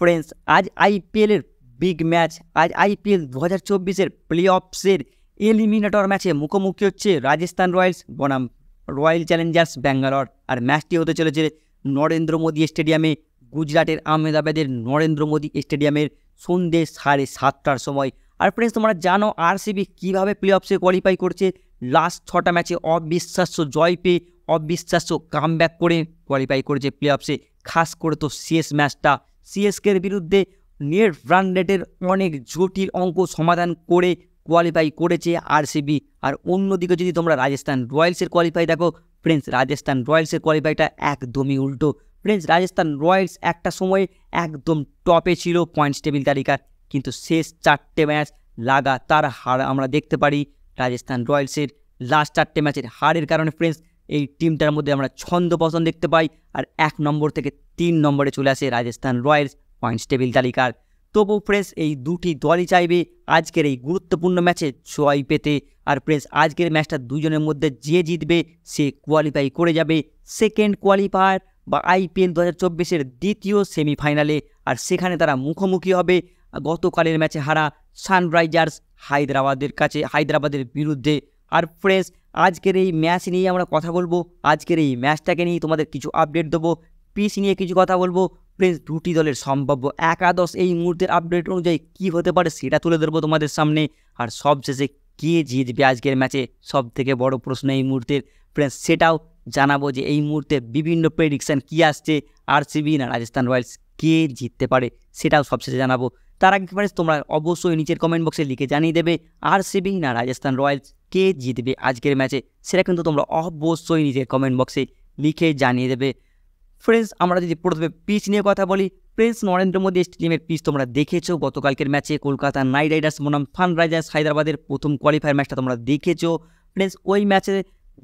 Friends, আজ আইপিএলের big match. আজ আইপিএল 2024-এর প্লে অফসের এলিমিনেটর ম্যাচে মুখোমুখি হচ্ছে রাজস্থান রয়্যালস বনাম রয়্যাল চ্যালেঞ্জার্স ব্যাঙ্গালোর। আর ম্যাচটি হতে চলেছে নরেন্দ্র মোদী স্টেডিয়ামে, গুজরাটের আহমেদাবাদের নরেন্দ্র মোদী স্টেডিয়ামের সন্ধ্যে 7:30টার সময়। আর ফ্রেন্ডস, তোমরা জানো আরসিবি কীভাবে প্লে অফসে কোয়ালিফাই করছে। লাস্ট 6টা ম্যাচে অবিশ্বাস্য জয় পেয়ে অবিশ্বাস্য কামব্যাক করে কোয়ালিফাই করেছে প্লে অফসে। খাস করে তো শেষ ম্যাচটা সিএসকের বিরুদ্ধে নেট রান রেটের অনেক জটিল অঙ্ক সমাধান করে কোয়ালিফাই করেছে আরসিবি। আর অন্যদিকে যদি তোমরা রাজস্থান রয়্যালসের কোয়ালিফাই দেখো ফ্রেন্ডস, রাজস্থান রয়্যালসের কোয়ালিফাইটা একদমই উল্টো। ফ্রেন্ডস, রাজস্থান রয়্যালস একটা সময়ে একদম টপে ছিল পয়েন্টস টেবিল তালিকার, কিন্তু শেষ 4টে ম্যাচ লাগাতার হার আমরা দেখতে পারি রাজস্থান রয়্যালসের। লাস্ট 4টে ম্যাচের হারের কারণে ফ্রেন্ডস এই টিমটার মধ্যে আমরা ছন্দপতন দেখতে পাই, আর 1 নম্বর থেকে 3 নম্বরে চলে আসে রাজস্থান রয়্যালস পয়েন্টস টেবিল তালিকার। তবু ফ্রেন্ডস, এই দুটি দলই চাইবে আজকের এই গুরুত্বপূর্ণ ম্যাচে জয় পেতে। আর ফ্রেন্ডস, আজকের ম্যাচটা দুজনের মধ্যে যে জিতবে সে কোয়ালিফাই করে যাবে সেকেন্ড কোয়ালিফায়ার বা আইপিএল 2024-এর দ্বিতীয় সেমিফাইনালে। আর সেখানে তারা মুখোমুখি হবে গতকালের ম্যাচে হারা সানরাইজার্স হায়দ্রাবাদের বিরুদ্ধে। আর ফ্রেন্ডস, আজকের এই ম্যাচ নিয়ে আমরা কথা বলবো, আজকের এই ম্যাচটাকে নিয়ে তোমাদের কিছু আপডেট দেবো, পিচ নিয়ে কিছু কথা বলবো। ফ্রেন্ডস, দুটি দলের সম্ভাব্য একাদশ এই মুহূর্তের আপডেট অনুযায়ী কী হতে পারে সেটা তুলে ধরবো তোমাদের সামনে। আর সবশেষে কে জিতবে আজকের ম্যাচে, সব থেকে বড় প্রশ্ন এই মুহূর্তের ফ্রেন্ডস, সেটাও জানাবো যে এই মুহূর্তে বিভিন্ন প্রেডিকশান কী আসছে, আরসিবি না রাজস্থান রয়্যালস কে জিততে পারে সেটাও সবশেষে জানাবো। তার আগে ফ্রেন্ডস, তোমরা অবশ্যই নিচের কমেন্ট বক্সে লিখে জানিয়ে দেবে আরসিবি না রাজস্থান রয়্যালস কে জিতবে আজকের ম্যাচে, সেটা কিন্তু তোমরা অবশ্যই নিজের কমেন্ট বক্সে লিখে জানিয়ে দেবে। ফ্রেন্ডস, আমরা যদি প্রথমে পিচ নিয়ে কথা বলি, ফ্রেন্ডস নরেন্দ্র মোদী স্টেডিয়ামের পিচ তোমরা দেখেছো গতকালকের ম্যাচে কলকাতা নাইট রাইডার্স বনাম সানরাইজার্স হায়দ্রাবাদের প্রথম কোয়ালিফায়ার ম্যাচটা তোমরা দেখেছো। ফ্রেন্ডস, ওই ম্যাচে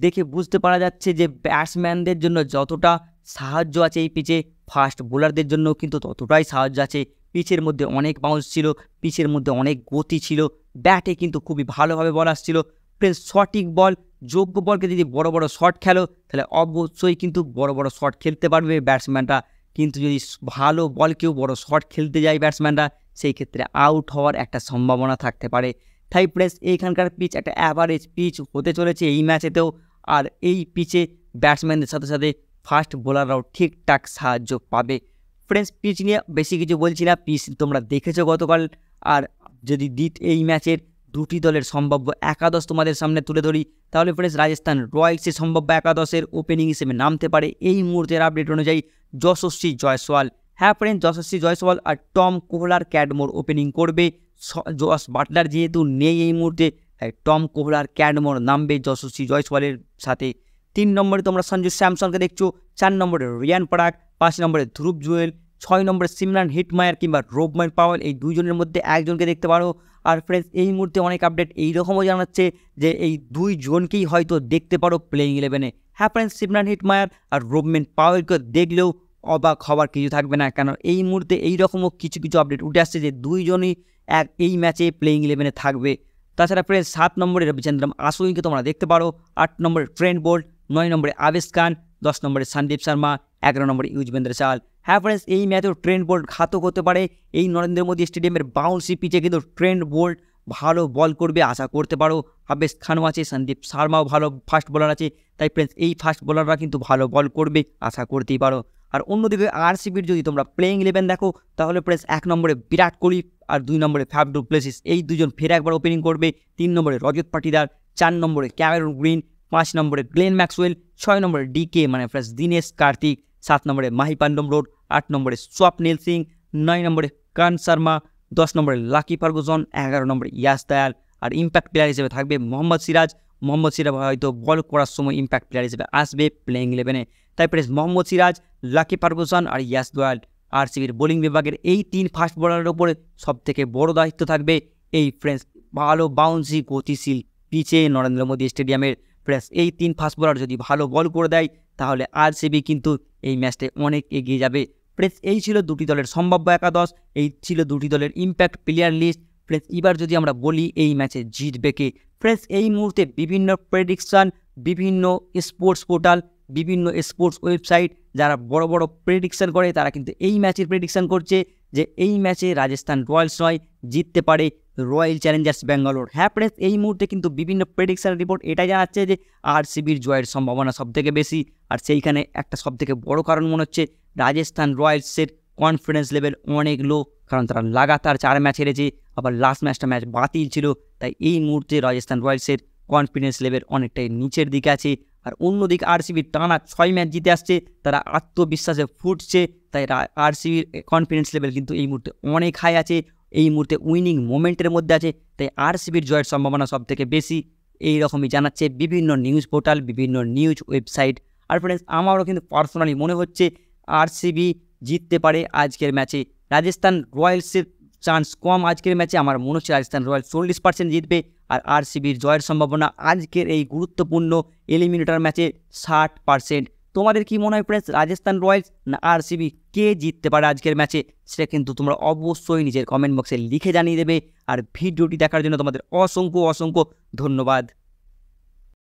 দেখে বুঝতে পারা যাচ্ছে যে ব্যাটসম্যানদের জন্য যতটা সাহায্য আছে এই পিচে, ফাস্ট বোলারদের জন্য কিন্তু ততটাই সাহায্য আছে। পিচের মধ্যে অনেক বাউন্স ছিল, পিচের মধ্যে অনেক গতি ছিল, ব্যাটে কিন্তু খুবই ভালোভাবে বল আসছিল। ফ্রেন্ডস, সঠিক বল যোগ্য বলকে যদি বড় বড় শট খেলো তাহলে অবশ্যই কিন্তু বড় বড় শট খেলতে পারবে ব্যাটসম্যানরা, কিন্তু যদি ভালো বলকেও বড় শট খেলতে যায় ব্যাটসম্যানরা সেই ক্ষেত্রে আউট হওয়ার একটা সম্ভাবনা থাকতে পারে। তাই ফ্রেন্ডস, এইখানকার পিচ একটা অ্যাভারেজ পিচ হতে চলেছে এই ম্যাচেতেও। আর এই পিচে ব্যাটসম্যানদের সাথে সাথে ফাস্ট বোলাররাও ঠিকঠাক সাহায্য পাবে। ফ্রেন্ডস, পিচ নিয়ে বেশি কিছু বলছি না, পিচ তোমরা দেখেছো গতকাল। আর যদি এই ম্যাচের দুটি দলের সম্ভাব্য একাদশ তোমাদের সামনে তুলে ধরি তাহলে ফ্রেন্ডস, রাজস্থান রয়্যালসের সম্ভাব্য একাদশের ওপেনিং হিসেবে নামতে পারে এই মুহূর্তের আপডেট অনুযায়ী যশস্বী জয়সওয়াল। হ্যাঁ ফ্রেন্ডস, যশস্বী জয়সওয়াল আর টম কোহলার ক্যাডমোর ওপেনিং করবে। জস বাটলার যেহেতু নেই এই মুহূর্তে, তাই টম কোহলার ক্যাডমোর নামবে যশস্বী জয়সওয়ালের সাথে। 3 নম্বরে তোমরা সঞ্জু স্যামসনকে দেখছো, 4 নম্বরে রিয়ান পরাগ, 5 নম্বরে ধ্রুব জুয়েল, 6 নম্বরে সিমরান হিটমায়ার কিংবা রোবমান পাওয়েল, এই দুইজনের মধ্যে একজনকে দেখতে পারো। আর ফ্রেন্ডস, এই মুহূর্তে অনেক আপডেট এইরকমও জানাচ্ছে যে এই দুইজনকেই হয়তো দেখতে পারো প্লেইং 11-এ। হ্যাঁ ফ্রেন্ডস, সিমরান হিটমায়ার আর রোবমান পাওয়েলকে দেখলেও অবাক হওয়ার কিছু থাকবে না, কারণ এই মুহূর্তে এইরকমও কিছু কিছু আপডেট উঠে আসছে যে দুইজনই এই ম্যাচে প্লেইং 11-এ থাকবে। তাছাড়া ফ্রেন্ডস, 7 নম্বরে রবিচন্দ্রন আশ্বিনকে তোমরা দেখতে পারো, 8 নম্বরে ট্রেন্ট বোল্ট, 9 নম্বরে আবেশ খান, 10 নম্বরে সন্দীপ শর্মা, 11 নম্বরে ইউজবেন্দ্র চাহাল। হ্যাঁ ফ্রেন্ডস, এই ম্যাচেও ট্রেন্ট বোল্ট ঘাতক হতে পারে। এই নরেন্দ্র মোদী স্টেডিয়ামের বাউন্সি পিচে কিন্তু ট্রেন্ট বোল্ট ভালো বল করবে আশা করতে পারো। আবেশ খানও আছে, সন্দীপ শর্মাও ভালো ফাস্ট বোলার আছে, তাই ফ্রেন্ডস এই ফাস্ট বোলাররা কিন্তু ভালো বল করবে আশা করতেই পারো। আর অন্যদিকে আরসিবির যদি তোমরা প্লেইং 11 দেখো তাহলে ফ্রেন্ডস 1 নম্বরে বিরাট কোহলি আর 2 নম্বরে ফ্যাফ ডু প্লেসিস, এই দুজন ফের একবার ওপেনিং করবে। 3 নম্বরে রজত পাটিদার, 4 নম্বরে ক্যামেরন গ্রিন, 5 নম্বরে গ্লেন ম্যাক্সওয়েল, 6 নম্বরে ডিকে মানে ফ্রেন্ডস দীনেশ কার্তিক, 7 নম্বরে মাহিপান্ডম রোড, 8 নম্বরে স্বপ্নিল সিং, 9 নম্বরে কান শর্মা, 10 নম্বরে লাকি ফার্গুসন, 11 নম্বরে ইয়াশ দয়াল। আর ইম্প্যাক্ট প্লেয়ার হিসেবে থাকবে মোহাম্মদ সিরাজ হয়তো বল করার সময় ইম্প্যাক্ট প্লেয়ার হিসেবে আসবে প্লেইং 11-এ। তাই friends, Mohammed Siraj, Lockie Ferguson আর ইয়াশ দয়াল আরসিবির বোলিং বিভাগের এই 3 ফাস্ট বোলারের উপরে সবথেকে বড় দায়িত্ব থাকবে এই ফ্রেন্ডস ভালো বাউন্সি গতিশীল পিচে নরেন্দ্র মোদী স্টেডিয়ামের। ফ্রেন্ডস, এই 3 ফাস্ট বোলার যদি ভালো বল করে দেয় তাহলে আরসিবি কিন্তু এই ম্যাচটায় অনেক এগিয়ে যাবে। ফ্রেন্ডস, এই ছিল দুটি দলের সম্ভাব্য একাদশ, এই ছিল দুটি দলের ইম্প্যাক্ট প্লেয়ার লিস্ট। ফ্রেন্ডস, এবার যদি আমরা বলি এই ম্যাচে জিতবে কে, ফ্রেন্ডস এই মুহূর্তে বিভিন্ন প্রেডিকশান, বিভিন্ন স্পোর্টস পোর্টাল, বিভিন্ন স্পোর্টস ওয়েবসাইট যারা বড় বড় প্রেডিকশান করে তারা কিন্তু এই ম্যাচের প্রেডিকশান করছে যে এই ম্যাচে রাজস্থান রয়্যালস নয়, জিততে পারে রয়্যাল চ্যালেঞ্জার্স ব্যাঙ্গালোর। হ্যাঁ ফ্রেন্ডস, এই মুহূর্তে কিন্তু বিভিন্ন প্রেডিকশন রিপোর্ট এটাই জানাচ্ছে যে আরসিবির জয়ের সম্ভাবনা সবথেকে বেশি। আর সেইখানে একটা সবথেকে বড় কারণ মনে হচ্ছে রাজস্থান রয়্যালসের কনফিডেন্স লেভেল অনেক লো, কারণ তারা লাগাতার 4 ম্যাচ হেরেছে, আবার লাস্ট ম্যাচ বাতিল ছিল। তাই এই মুহূর্তে রাজস্থান রয়্যালসের কনফিডেন্স লেভেল অনেকটাই নিচের দিকে আছে। আর অন্যদিকে আরসিবির টানা 6 ম্যাচ জিতে আসছে, তারা আত্মবিশ্বাসে ফুটছে। তাই আরসিবির কনফিডেন্স লেভেল কিন্তু এই মুহূর্তে অনেক হাই আছে, এই মুহূর্তে উইনিং মোমেন্টের মধ্যে আছে। তাই আরসিবির জয়ের সম্ভাবনা সবথেকে বেশি, এই রকমই জানাচ্ছে বিভিন্ন নিউজ পোর্টাল, বিভিন্ন নিউজ ওয়েবসাইট। আর ফ্রেন্ডস, আমারও কিন্তু পার্সোনালি মনে হচ্ছে আরসিবি জিততে পারে আজকের ম্যাচে। রাজস্থান রয়্যালসের চান্স কম আজকের ম্যাচে, আমার মনে হচ্ছে রাজস্থান রয়্যালস 40% জিতবে। আর আরসিবির জয়ের সম্ভাবনা আজকের এই গুরুত্বপূর্ণ এলিমিনেটর ম্যাচে 60%। তোমাদের কি মনে হয় ফ্রেন্ডস, রাজস্থান রয়্যালস না আরসিবি, কে জিততে পারে আজকের ম্যাচে? সেটা কিন্তু তোমরা অবশ্যই নিজের কমেন্ট বক্সে লিখে জানিয়ে দেবে। আর ভিডিওটি দেখার জন্য তোমাদের অসংখ্য ধন্যবাদ।